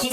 It's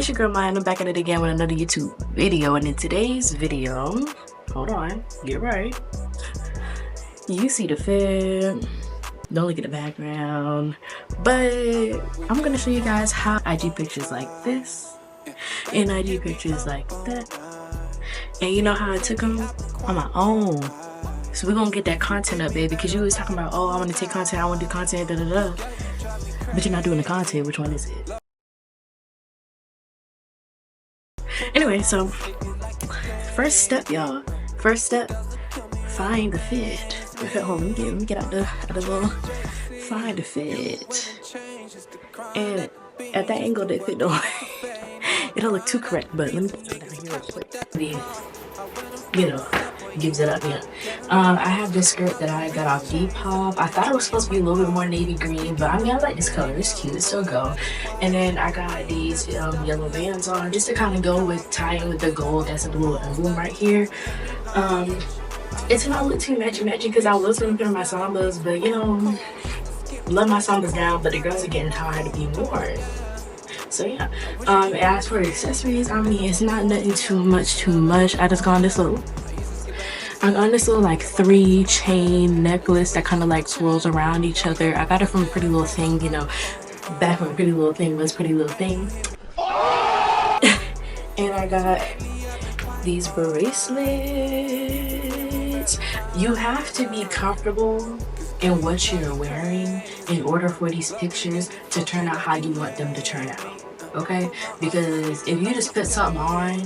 your girl Maya, and I'm back at it again with another YouTube video. And in today's video, hold on, get right. You see the fit. Don't look at the background, but I'm gonna show you guys how IG pictures like this and IG pictures like that. And you know how I took them on my own. So we're gonna get that content up, baby, because you was talking about, oh, I want to take content, I want to do content, da da da. But you're not doing the content. Which one is it? Anyway, so first step, y'all. First step, find the fit. Hold on, let me get out the little. Find the fit. And at that angle, that fit don't. It don't look too correct, but let me put it down here real quick. You know, gives it up, yeah. I have this skirt that I got off Depop. I thought it was supposed to be a little bit more navy green, but I mean, I like this color. It's cute. It's so go. And then I got these yellow bands on just to kind of go with tying with the gold. That's a little emblem right here. It's not look too matchy because I was gonna put on my sambas, but you know, love my sambas now, but the girls are getting tired to be worn. So yeah, as for accessories, I mean, it's not nothing too much. I just got on this little, like 3-chain necklace that kind of like swirls around each other. I got it from Pretty Little Thing, you know, back when Pretty Little Thing was Pretty Little Thing. And I got these bracelets. You have to be comfortable in what you're wearing in order for these pictures to turn out how you want them to turn out, okay? Because if you just put something on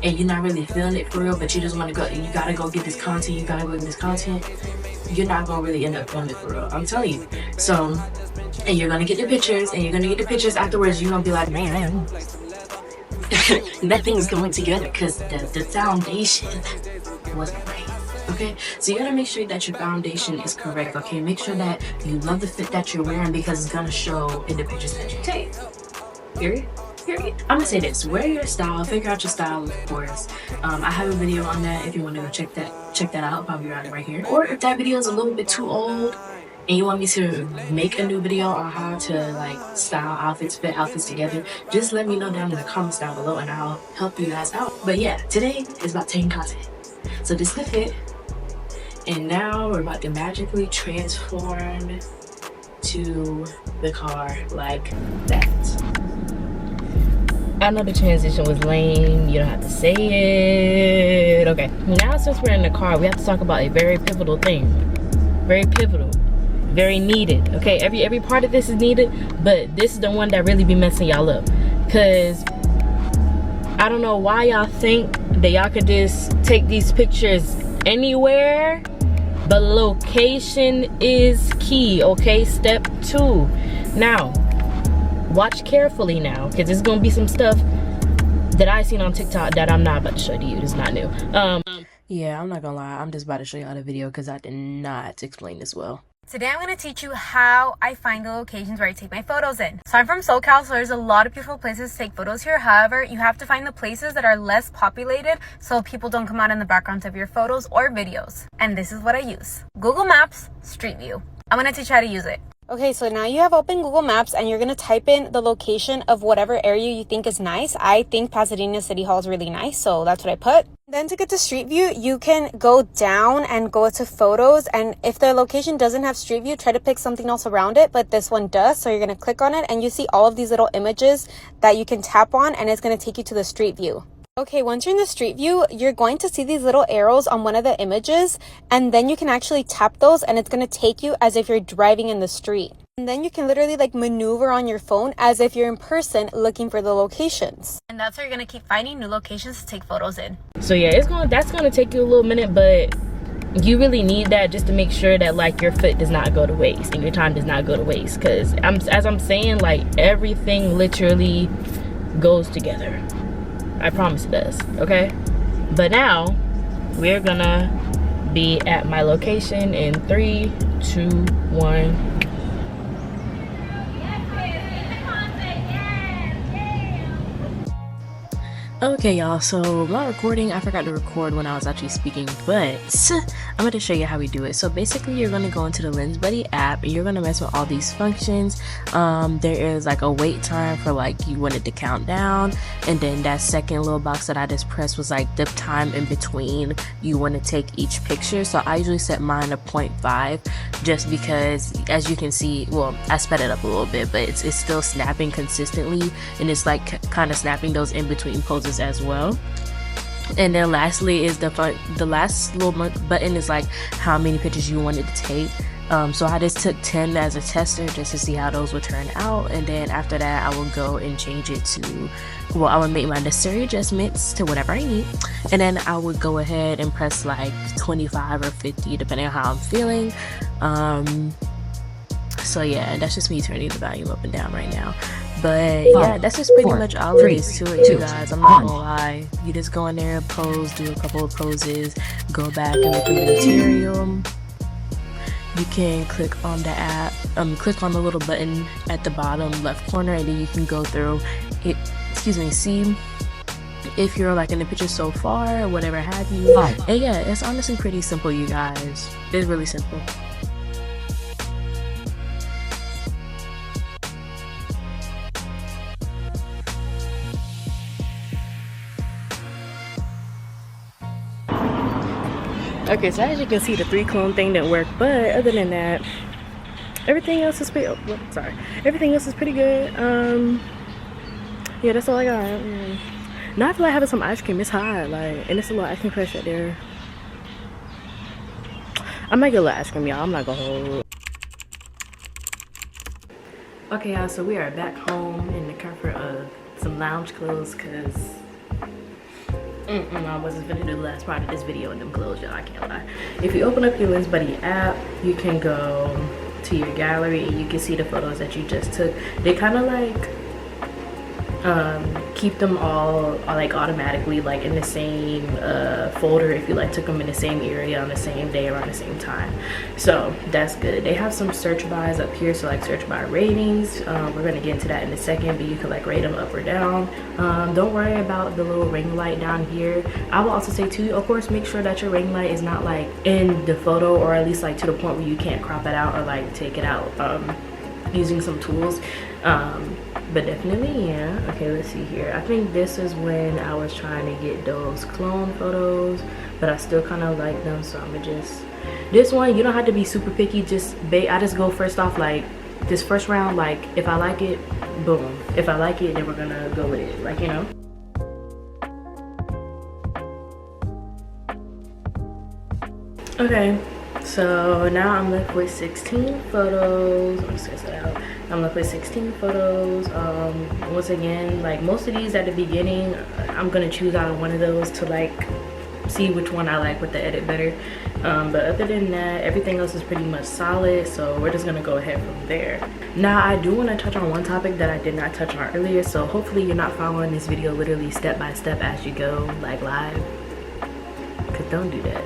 and you're not really feeling it for real, but you just want to go, you gotta go get this content, you're not gonna really end up feeling it for real, I'm telling you. So, and you're gonna get the pictures, afterwards. You're gonna be like, man, nothing's going together because the foundation wasn't right. Okay, so you gotta make sure that your foundation is correct. Okay, make sure that you love the fit that you're wearing because it's gonna show in the pictures that you take. Period. I'm gonna say this: wear your style, figure out your style, of course. I have a video on that if you want to go check that out. Probably right here. Or if that video is a little bit too old and you want me to make a new video on how to like style outfits, fit outfits together, just let me know down in the comments down below and I'll help you guys out. But yeah, today is about taking content. So this is the fit. And now we're about to magically transform to the car like that. I know the transition was lame. You don't have to say it. Okay, now since we're in the car, we have to talk about a very pivotal thing. Very pivotal. Very needed. Okay, every part of this is needed, but this is the one that really be messing y'all up. Cause I don't know why y'all think that y'all could just take these pictures anywhere. The location is key. Okay, step 2. Now watch carefully now, because there's gonna be some stuff that I seen on TikTok that I'm not about to show to you. It's not new. Yeah, I'm not gonna lie, I'm just about to show y'all the video because I did not explain this well. Today I'm going to teach you how I find the locations where I take my photos in. So I'm from SoCal, so there's a lot of beautiful places to take photos here. However, you have to find the places that are less populated so people don't come out in the background of your photos or videos. And this is what I use. Google Maps, Street View. I'm going to teach you how to use it. Okay, so now you have open Google Maps and you're going to type in the location of whatever area you think is nice. I think Pasadena City Hall is really nice, so that's what I put. Then to get to Street View, you can go down and go to photos, and if the location doesn't have Street View, try to pick something else around it, but this one does. So you're going to click on it and you see all of these little images that you can tap on, and it's going to take you to the Street View. Okay, once you're in the Street View, you're going to see these little arrows on one of the images, and then you can actually tap those and it's going to take you as if you're driving in the street. And then you can literally like maneuver on your phone as if you're in person looking for the locations. And that's how you're going to keep finding new locations to take photos in. So yeah, that's going to take you a little minute, but you really need that just to make sure that like your foot does not go to waste and your time does not go to waste. Because as I'm saying, like everything literally goes together. I promise it does, okay? But now we're gonna be at my location in 3, 2, 1. Okay, y'all, so my recording, I forgot to record when I was actually speaking, but I'm going to show you how we do it. So basically, you're going to go into the Lens Buddy app and you're going to mess with all these functions. There is like a wait time for like you wanted to count down, and then that second little box that I just pressed was like the time in between you want to take each picture. So I usually set mine to 0.5 just because, as you can see, well, I sped it up a little bit, but it's still snapping consistently, and it's like kind of snapping those in between poses as well. And then lastly is the last little button is like how many pictures you wanted to take. So I just took 10 as a tester just to see how those would turn out, and then after that I will go and change it to, well, I would make my necessary adjustments to whatever I need, and then I would go ahead and press like 25 or 50 depending on how I'm feeling. So yeah, that's just me turning the volume up and down right now. But yeah, that's just pretty much all it is to it, you guys. I'm not gonna lie. You just go in there, pose, do a couple of poses, go back and look at the material. You can click on the app, click on the little button at the bottom left corner, and then you can go through it, see if you're like in the picture so far or whatever have you. And yeah, it's honestly pretty simple, you guys. It's really simple. Okay, so as you can see, the 3 clone thing didn't work, but other than that, everything else is pretty. Everything else is pretty good. Yeah, that's all I got. Now I feel like having some ice cream. It's hot, like, and it's a little ice cream crush right there. I might get a little ice cream, y'all. I'm not gonna hold. Okay, y'all. So we are back home in the comfort of some lounge clothes, cause. I wasn't gonna do the last part of this video in them clothes, y'all. I can't lie. If you open up your Lens Buddy app, you can go to your gallery and you can see the photos that you just took. They kind of like keep them all like automatically like in the same folder if you like took them in the same area on the same day around the same time. So that's good. They have some search bys up here, so like search by ratings. We're gonna get into that in a second, but you can like rate them up or down. Don't worry about the little ring light down here. I will also say too, of course, make sure that your ring light is not like in the photo, or at least like to the point where you can't crop it out or like take it out using some tools. But definitely, yeah. Okay, let's see here. I think this is when I was trying to get those clone photos, but I still kind of like them, so I'm gonna just, this one, you don't have to be super picky. I just go first off, like this first round, like if I like it, boom. If I like it, then we're gonna go with it, like, you know. Okay, so now I'm left with 16 photos. Let me sketch that out. I'm left with 16 photos. Once again, like most of these at the beginning, I'm gonna choose out of one of those to like see which one I like with the edit better. But other than that, everything else is pretty much solid, so we're just gonna go ahead from there. Now I do want to touch on one topic that I did not touch on earlier, so hopefully you're not following this video literally step by step as you go, like live, because don't do that.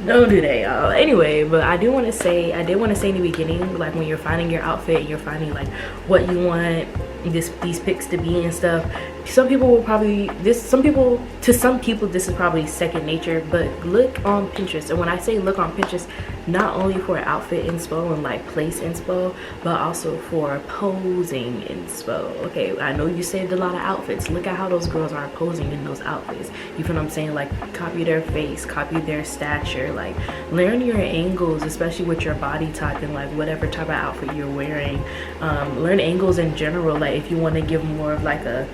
Don't do that, y'all. Anyway, but I did want to say in the beginning, like when you're finding your outfit and you're finding like what you want these pics to be and stuff, some people will probably, to some people this is probably second nature, but look on Pinterest. And when I say look on Pinterest, not only for outfit inspo and like place inspo, but also for posing inspo. Okay, I know you saved a lot of outfits. Look at how those girls are posing in those outfits. You feel what I'm saying? Like copy their face, copy their stature, like learn your angles, especially with your body type and like whatever type of outfit you're wearing. Learn angles in general. Like if you want to give more of like a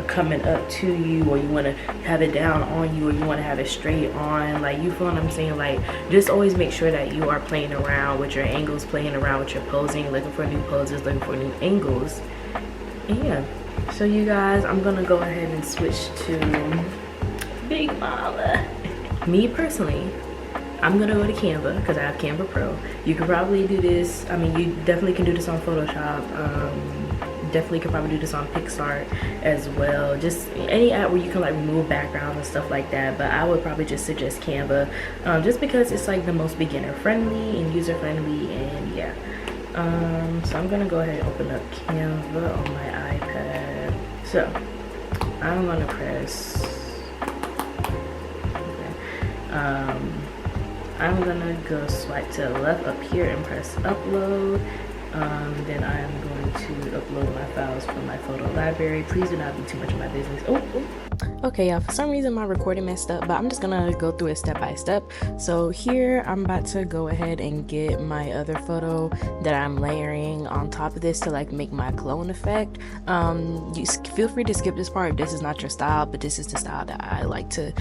coming up to you, or you want to have it down on you, or you want to have it straight on, like, you feel what I'm saying? Like just always make sure that you are playing around with your angles, playing around with your posing, looking for new poses, looking for new angles. And yeah, so you guys, I'm gonna go ahead and switch to Big Mama. Me personally, I'm gonna go to Canva because I have Canva Pro. You could probably do this, I mean, you definitely can do this on Photoshop. Definitely could probably do this on Pics as well. Just any app where you can like remove backgrounds and stuff like that. But I would probably just suggest Canva, just because it's like the most beginner friendly and user friendly, and yeah. So I'm gonna go ahead and open up Canva on my iPad. So I'm gonna press, okay. I'm gonna go swipe to the left up here and press upload. Then I am going to upload my files from my photo library. Please do not be too much of my business. Okay, y'all, for some reason my recording messed up, but I'm just gonna go through it step by step. So here I'm about to go ahead and get my other photo that I'm layering on top of this to like make my clone effect. You feel free to skip this part if this is not your style, but this is the style that I like to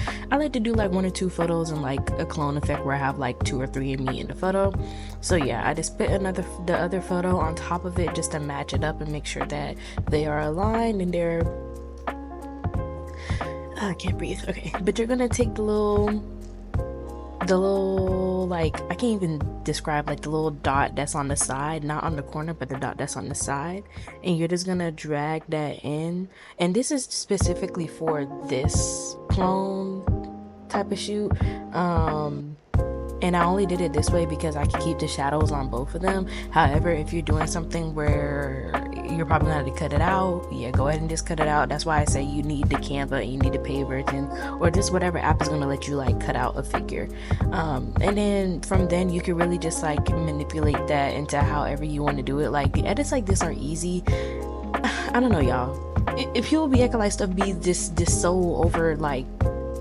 do, like 1 or 2 photos and like a clone effect where I have like 2 or 3 of me in the photo. So yeah, I just put the other photo on top of it just to match it up and make sure that they are aligned and they're, I can't breathe. Okay, but you're gonna take the little like, I can't even describe, like the little dot that's on the side, not on the corner, but the dot that's on the side, and you're just gonna drag that in. And this is specifically for this clone type of shoot. And I only did it this way because I could keep the shadows on both of them. However, if you're doing something where you're probably gonna have to cut it out, yeah, go ahead and just cut it out. That's why I say you need the Canva and you need the paid version, or just whatever app is gonna let you like cut out a figure. And then from then you can really just like manipulate that into however you want to do it. Like the edits like this are easy. I don't know, y'all. If people be acting like stuff be this so over, like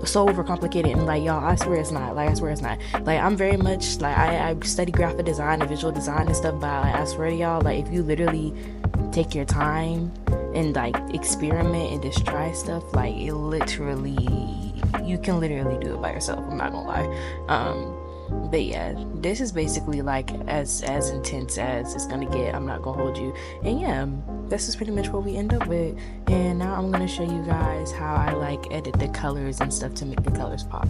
so overcomplicated, and like, y'all, I swear it's not. Like, I swear it's not. Like, I'm very much like, I study graphic design and visual design and stuff, but like, I swear to y'all, like, if you literally take your time and like experiment and just try stuff, like, it literally, you can literally do it by yourself. I'm not gonna lie. But yeah, this is basically like as intense as it's gonna get. I'm not gonna hold you. And yeah, this is pretty much what we end up with. And now I'm gonna show you guys how I like edit the colors and stuff to make the colors pop.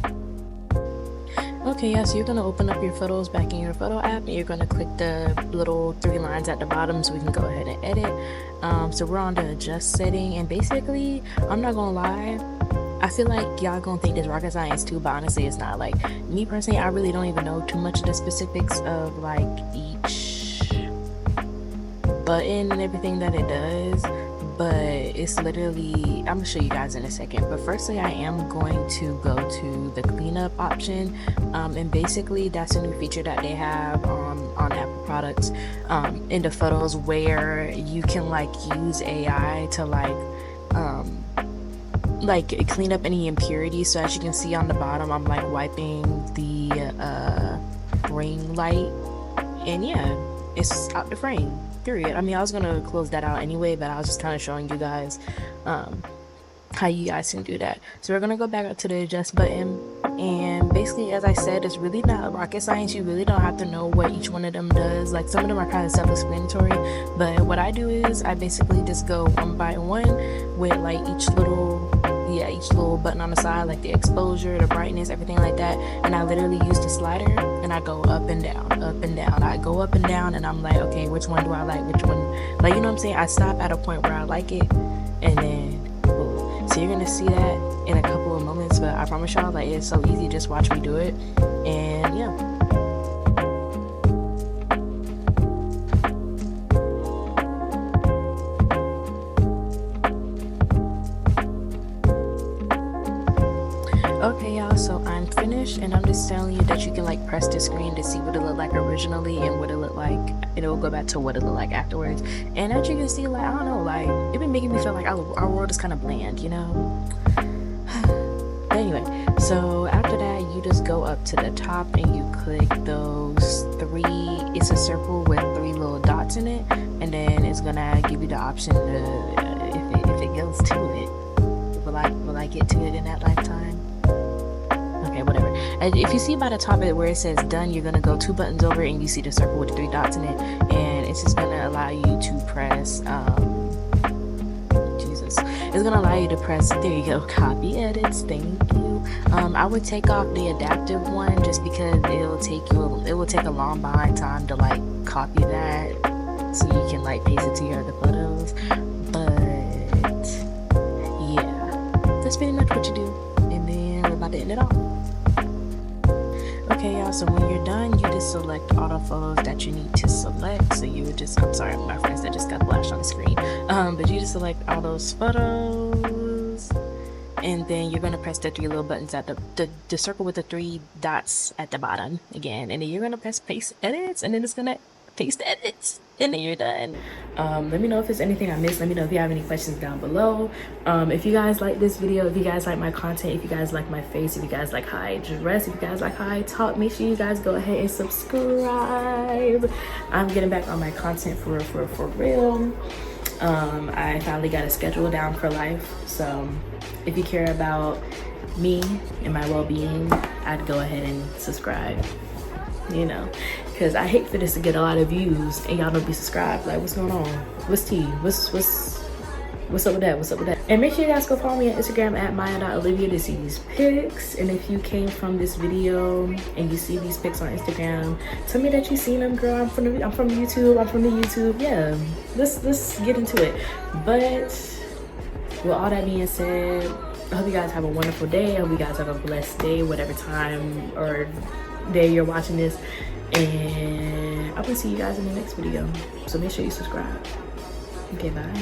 Okay, yeah, so you're gonna open up your photos back in your photo app, and you're gonna click the little 3 lines at the bottom so we can go ahead and edit. So we're on the adjust setting, and basically, I'm not gonna lie, I feel like y'all gonna think this rocket science too, but honestly it's not. Like, me personally, I really don't even know too much of the specifics of like each button and everything that it does, but it's literally, I'm gonna show you guys in a second. But firstly, I am going to go to the cleanup option, and basically that's a new feature that they have on Apple products, in the photos, where you can like use AI to like clean up any impurities. So as you can see on the bottom, I'm like wiping the ring light, and yeah, it's out the frame, period. I mean, I was gonna close that out anyway, but I was just kind of showing you guys how you guys can do that. So we're gonna go back up to the adjust button, and basically, as I said, it's really not rocket science. You really don't have to know what each one of them does. Like, some of them are kind of self-explanatory, but what I do is I basically just go one by one with like each little button on the side, like the exposure, the brightness, everything like that. And I literally use the slider and I go up and down, up and down. I go up and down, and I'm like, okay, which one do I like, which one, like, you know what I'm saying? I stop at a point where I like it, and then boom. So you're gonna see that in a couple of moments, but I promise y'all, like, it's so easy. Just watch me do it, and yeah. Okay, y'all, so I'm finished, and I'm just telling you that you can like press the screen to see what it looked like originally and what it looked like, it'll go back to what it looked like afterwards. And as you can see, like, I don't know, like, it been making me feel like our world is kind of bland, you know? But anyway, so after that, you just go up to the top and you click those 3, it's a circle with 3 little dots in it, and then it's gonna give you the option to, if it goes to it, will I get to it in that lifetime? Okay, whatever. And if you see by the top of it where it says done, you're gonna go 2 buttons over, and you see the circle with the 3 dots in it, and it's just gonna allow you to press it's gonna allow you to press, there you go, copy edits, thank you. I would take off the adaptive one just because it will take a long behind time to like copy that so you can like paste it to your other photos. But yeah, that's pretty much what you do, and then we're about to end it off. Okay, Okay, y'all, so when you're done, you just select all the photos that you need to select. So you would just, I'm sorry, my friends that just got flashed on the screen. But you just select all those photos, and then you're gonna press the three little buttons at the circle with the three dots at the bottom again, and then you're gonna press paste edits, and then it's gonna paste edits, and then you're done. Let me know if there's anything I missed. Let me know if you have any questions down below. If you guys like this video, if you guys like my content, if you guys like my face, if you guys like how I dress, if you guys like how I talk, make sure you guys go ahead and subscribe. I'm getting back on my content for real. I finally got a schedule down for life, so if you care about me and my well-being, I'd go ahead and subscribe, you know, because I hate for this to get a lot of views and y'all don't be subscribed. Like, what's going on? What's tea? What's up with that? What's up with that? And make sure you guys go follow me on Instagram at miyah.oliviaa to see these pics. And if you came from this video and you see these pics on Instagram, tell me that you seen them, girl. I'm from the YouTube. Yeah, let's get into it. But with all that being said, I hope you guys have a wonderful day. I hope you guys have a blessed day, whatever time or day you're watching this. And I'm gonna see you guys in the next video. So make sure you subscribe. Okay, bye.